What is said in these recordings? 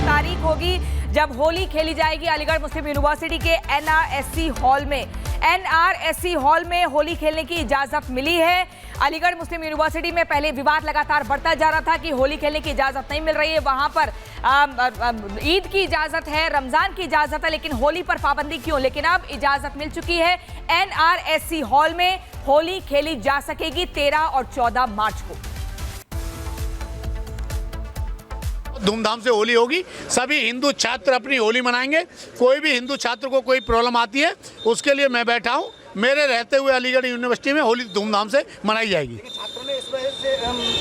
तारीख होगी जब होली खेली जाएगी अलीगढ़ मुस्लिम यूनिवर्सिटी के एनआरएससी हॉल में। एनआरएससी हॉल में होली खेलने की इजाजत मिली है। अलीगढ़ मुस्लिम यूनिवर्सिटी में पहले विवाद लगातार बढ़ता जा रहा था कि होली खेलने की इजाजत नहीं मिल रही है, वहां पर ईद की इजाजत है, रमजान की इजाजत है, लेकिन होली पर पाबंदी क्यों? लेकिन अब इजाजत मिल चुकी है। एनआरएससी हॉल में होली खेली जा सकेगी 13 और 14 मार्च को। धूमधाम से होली होगी, सभी हिंदू छात्र अपनी होली मनाएंगे। कोई भी हिंदू छात्र को कोई प्रॉब्लम आती है उसके लिए मैं बैठा हूं। मेरे रहते हुए अलीगढ़ यूनिवर्सिटी में होली धूमधाम से मनाई जाएगी। छात्रों ने इस वजह से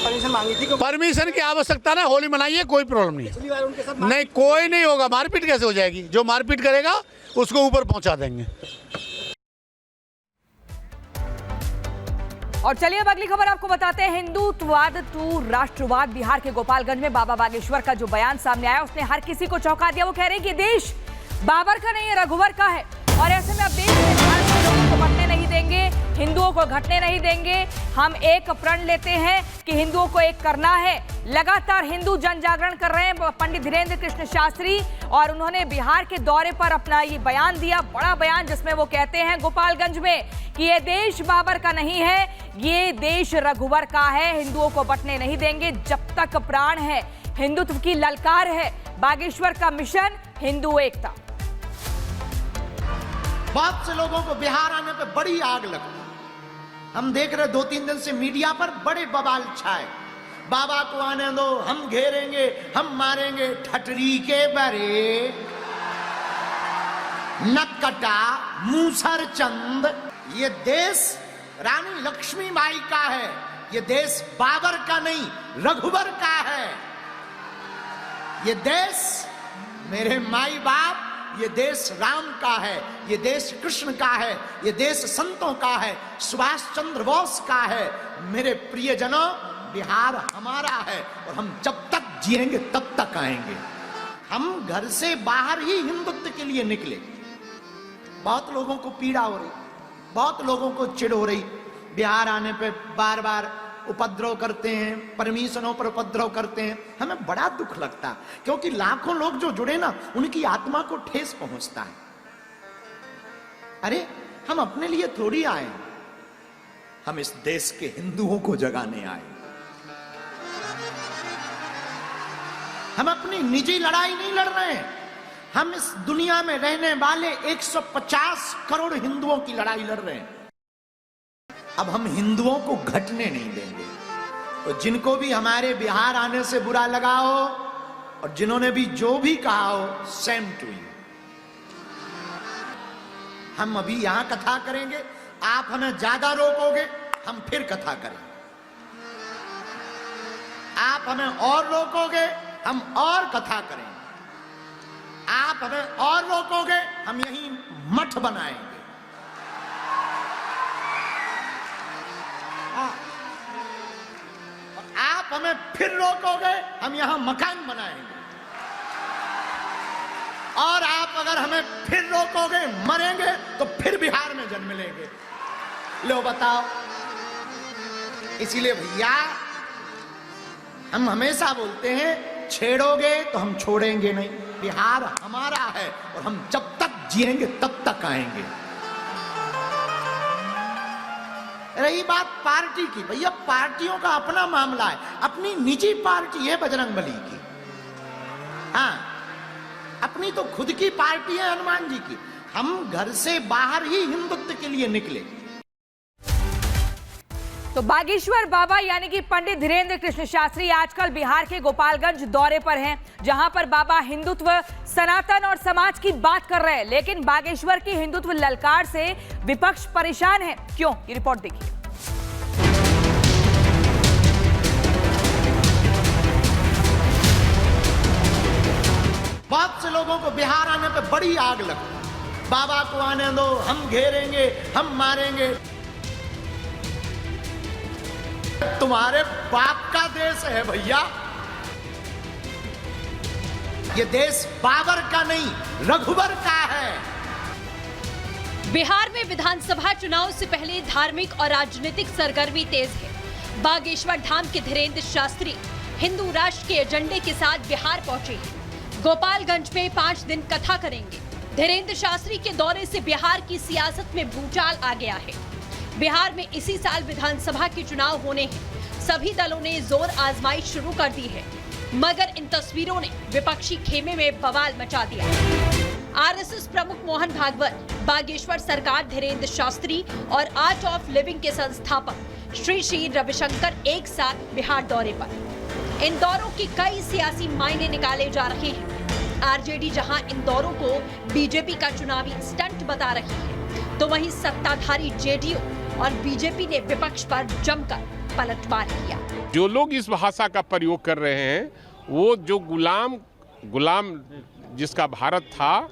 परमिशन मांगी थी। परमिशन की आवश्यकता ना, होली मनाइए, कोई प्रॉब्लम नहीं है। उनके साथ नहीं, कोई नहीं होगा। मारपीट कैसे हो जाएगी? जो मारपीट करेगा उसको ऊपर पहुंचा देंगे। और चलिए अब अगली खबर आपको बताते हैं। हिंदुत्ववाद टू राष्ट्रवाद। बिहार के गोपालगंज में बाबा बागेश्वर का जो बयान सामने आया उसने हर किसी को चौंका दिया। वो कह रहे हैं कि देश बाबर का नहीं है, रघुवर का है, और ऐसे में अब देश में भारत के लोगों को मरने नहीं देंगे, हिंदुओं को घटने नहीं देंगे। हम एक प्रण लेते हैं कि हिंदुओं को एक करना है। लगातार हिंदू जन जागरण कर रहे हैं पंडित धीरेन्द्र कृष्ण शास्त्री, और उन्होंने बिहार के दौरे पर अपना ये बयान दिया, बड़ा बयान, जिसमें वो कहते हैं गोपालगंज में कि ये देश बाबर का नहीं है, ये देश रघुवर का है। हिंदुओं को बंटने नहीं देंगे जब तक प्राण है। हिंदुत्व की ललकार है। बागेश्वर का मिशन हिंदू एकता। बहुत से लोगों को बिहार आने पे बड़ी आग लगती। हम देख रहे 2-3 दिन से मीडिया पर बड़े बवाल छाए। बाबा को आने दो, हम घेरेंगे, हम मारेंगे। ठटरी के बरे नक्कटा मूसर चंद। ये देश रानी लक्ष्मीबाई का है, ये देश बाबर का नहीं, रघुवर का है। ये देश मेरे माई बाप, ये देश राम का है, ये देश कृष्ण का है, ये देश संतों का है, सुभाष चंद्र बोस का है। मेरे प्रियजनों, बिहार हमारा है और हम जब तक जिएंगे तब तक आएंगे। हम घर से बाहर ही हिंदुत्व के लिए निकले। बहुत लोगों को पीड़ा हो रही, बहुत लोगों को चिढ़ हो रही। बिहार आने पे बार बार उपद्रव करते हैं, परमिशनों पर उपद्रव करते हैं। हमें बड़ा दुख लगता, क्योंकि लाखों लोग जो जुड़े ना, उनकी आत्मा को ठेस पहुंचता है। अरे हम अपने लिए थोड़ी आए, हम इस देश के हिंदुओं को जगाने आए। हम अपनी निजी लड़ाई नहीं लड़ रहे हैं, हम इस दुनिया में रहने वाले 150 करोड़ हिंदुओं की लड़ाई लड़ रहे हैं। अब हम हिंदुओं को घटने नहीं देंगे। तो जिनको भी हमारे बिहार आने से बुरा लगा हो और जिन्होंने भी जो भी कहा हो, सेम टू यू। हम अभी यहां कथा करेंगे, आप हमें ज्यादा रोकोगे, हम फिर कथा करेंगे। आप हमें और रोकोगे, हम और कथा करेंगे। आप हमें और रोकोगे, हम यहीं मठ बनाएंगे। आप हमें फिर रोकोगे, हम यहां मकान बनाएंगे। और आप अगर हमें फिर रोकोगे, मरेंगे, तो फिर बिहार में जन्म लेंगे। लो बताओ। इसीलिए भैया हम हमेशा बोलते हैं, छेड़ोगे तो हम छोड़ेंगे नहीं। बिहार हमारा है और हम जब तक जिएंगे तब तक आएंगे। रही बात पार्टी की, भैया पार्टियों का अपना मामला है, अपनी निजी पार्टी है बजरंगबली की। हाँ, अपनी तो खुद की पार्टी है हनुमान जी की। हम घर से बाहर ही हिंदुत्व के लिए निकले। तो बागेश्वर बाबा यानी कि पंडित धीरेन्द्र कृष्ण शास्त्री आजकल बिहार के गोपालगंज दौरे पर हैं, जहां पर बाबा हिंदुत्व, सनातन और समाज की बात कर रहे हैं। लेकिन बागेश्वर की हिंदुत्व ललकार से विपक्ष परेशान है। क्यों? ये रिपोर्ट देखिए। बहुत से लोगों को बिहार आने पे बड़ी आग लगती। बाबा को आने दो, हम घेरेंगे, हम मारेंगे। तुम्हारे बाप का देश है भैया, ये देश बाबर का नहीं, रघुवर का है। बिहार में विधानसभा चुनाव से पहले धार्मिक और राजनीतिक सरगर्मी तेज है। बागेश्वर धाम के धीरेन्द्र शास्त्री हिंदू राष्ट्र के एजेंडे के साथ बिहार पहुंचे। गोपालगंज में 5 दिन कथा करेंगे। धीरेन्द्र शास्त्री के दौरे से बिहार की सियासत में भूचाल आ गया है। बिहार में इसी साल विधानसभा के चुनाव होने हैं। सभी दलों ने जोर आजमाइश शुरू कर दी है, मगर इन तस्वीरों ने विपक्षी खेमे में बवाल मचा दिया। आरएसएस प्रमुख मोहन भागवत, बागेश्वर सरकार धीरेन्द्र शास्त्री और आर्ट ऑफ लिविंग के संस्थापक श्री श्री रविशंकर एक साथ बिहार दौरे पर। इन दौरों की कई सियासी मायने निकाले जा रहे हैं। आरजेडी जहां इन दौरों को बीजेपी का चुनावी स्टंट बता रही है, तो वहीं सत्ताधारी जेडीयू और बीजेपी ने विपक्ष पर जमकर पलटवार किया। जो लोग इस भाषा का प्रयोग कर रहे हैं, वो जो गुलाम जिसका भारत था,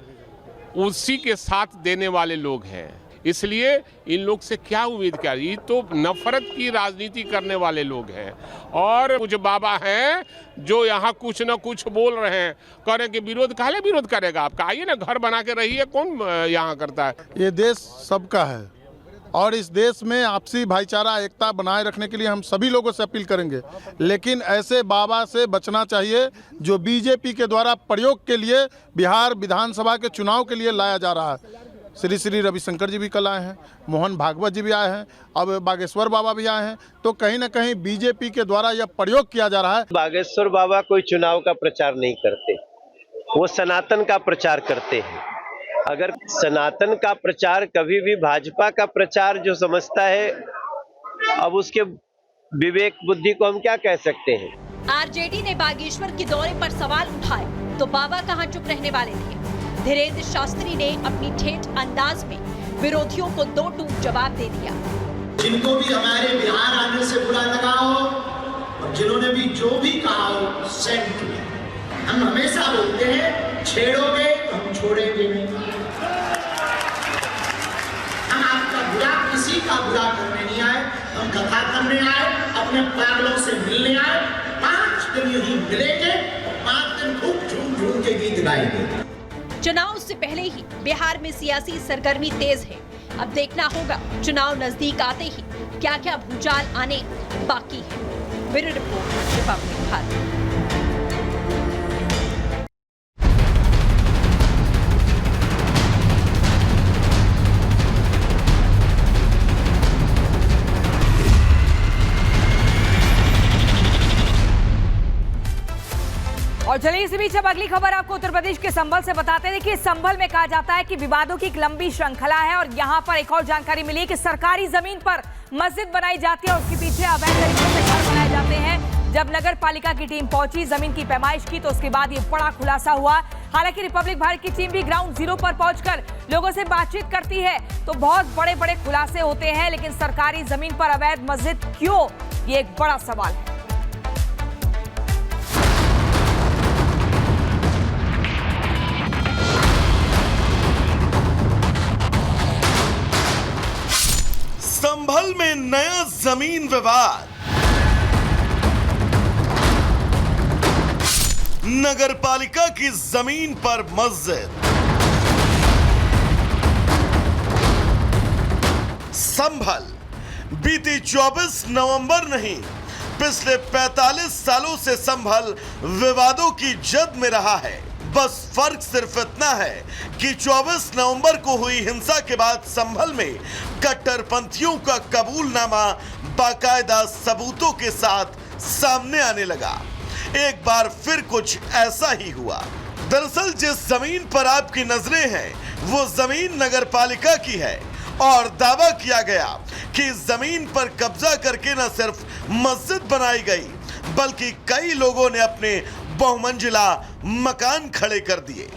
उसी के साथ देने वाले लोग हैं। इसलिए इन लोग से क्या उम्मीद क्या? ये तो नफरत की राजनीति करने वाले लोग हैं। और कुछ बाबा हैं जो यहाँ कुछ न कुछ बोल रहे हैं, कह रहे हैं कि विरोध काहे विरोध करेगा आपका, आइए ना घर बना के रहिए, कौन यहाँ करता है। ये देश सबका है और इस देश में आपसी भाईचारा एकता बनाए रखने के लिए हम सभी लोगों से अपील करेंगे, लेकिन ऐसे बाबा से बचना चाहिए जो बीजेपी के द्वारा प्रयोग के लिए बिहार विधानसभा के चुनाव के लिए लाया जा रहा है। श्री श्री रविशंकर जी भी कल आए हैं, मोहन भागवत जी भी आए हैं, अब बागेश्वर बाबा भी आए हैं। तो कहीं ना कहीं बीजेपी के द्वारा यह प्रयोग किया जा रहा है। बागेश्वर बाबा कोई चुनाव का प्रचार नहीं करते, वो सनातन का प्रचार करते हैं। अगर सनातन का प्रचार कभी भी भाजपा का प्रचार जो समझता है, अब उसके विवेक बुद्धि को हम क्या कह सकते हैं। आरजेडी ने बागेश्वर के दौरे पर सवाल उठाए तो बाबा कहां चुप रहने वाले थे। धीरेन्द्र शास्त्री ने अपनी ठेठ अंदाज में विरोधियों को दो टूक जवाब दे दिया। जिनको भी हमारे बिहार आने से बुरा लगा हो और जिन्होंने भी जो भी कहा हो, सेंट में हम हमेशा बोलते हैं, छेड़ोगे तो हम छोड़ेंगे नहीं। हम आपका बुरा, किसी का बुरा करने नहीं आए, हम कथा करने आए, अपने पागलों से मिलने आए। 5 दिन यही मिलेंगे, 5 दिन खूब झूम झूम के गीत गाएंगे। चुनाव से पहले ही बिहार में सियासी सरगर्मी तेज है। अब देखना होगा चुनाव नजदीक आते ही क्या क्या भूचाल आने बाकी है। Bureau report, Republic Bharat. और चलिए इसी बीच अब अगली खबर आपको उत्तर प्रदेश के संभल से बताते हैं। देखिए, संभल में कहा जाता है कि विवादों की एक लंबी श्रृंखला है और यहाँ पर एक और जानकारी मिली है कि सरकारी जमीन पर मस्जिद बनाई जाती है और उसके पीछे अवैध तरीके से घर बनाए जाते हैं। जब नगर पालिका की टीम पहुंची, जमीन की पैमाइश की, तो उसके बाद ये बड़ा खुलासा हुआ। हालांकि रिपब्लिक भारत की टीम भी ग्राउंड जीरो पर पहुंचकर लोगों से बातचीत करती है तो बहुत बड़े बड़े खुलासे होते हैं, लेकिन सरकारी जमीन पर अवैध मस्जिद क्यों, ये एक बड़ा सवाल है। संभल में नया जमीन विवाद। नगर पालिका की जमीन पर मस्जिद। संभल बीती 24 नवंबर नहीं, पिछले 45 सालों से संभल विवादों की जद में रहा है। बस फर्क सिर्फ इतना है कि 24 नवंबर को हुई हिंसा के बाद संभल में कट्टरपंथियों का कबूलनामा बाकायदा सबूतों के साथ सामने आने लगा। एक बार फिर कुछ ऐसा ही हुआ। दरअसल जिस जमीन पर आपकी नजरें हैं, वो जमीन नगर पालिका की है और दावा किया गया कि इस जमीन पर कब्जा करके न सिर्फ मस्जिद बनाई गई, बल्कि कई लोगों ने अपने बहुमंजिला मकान खड़े कर दिए।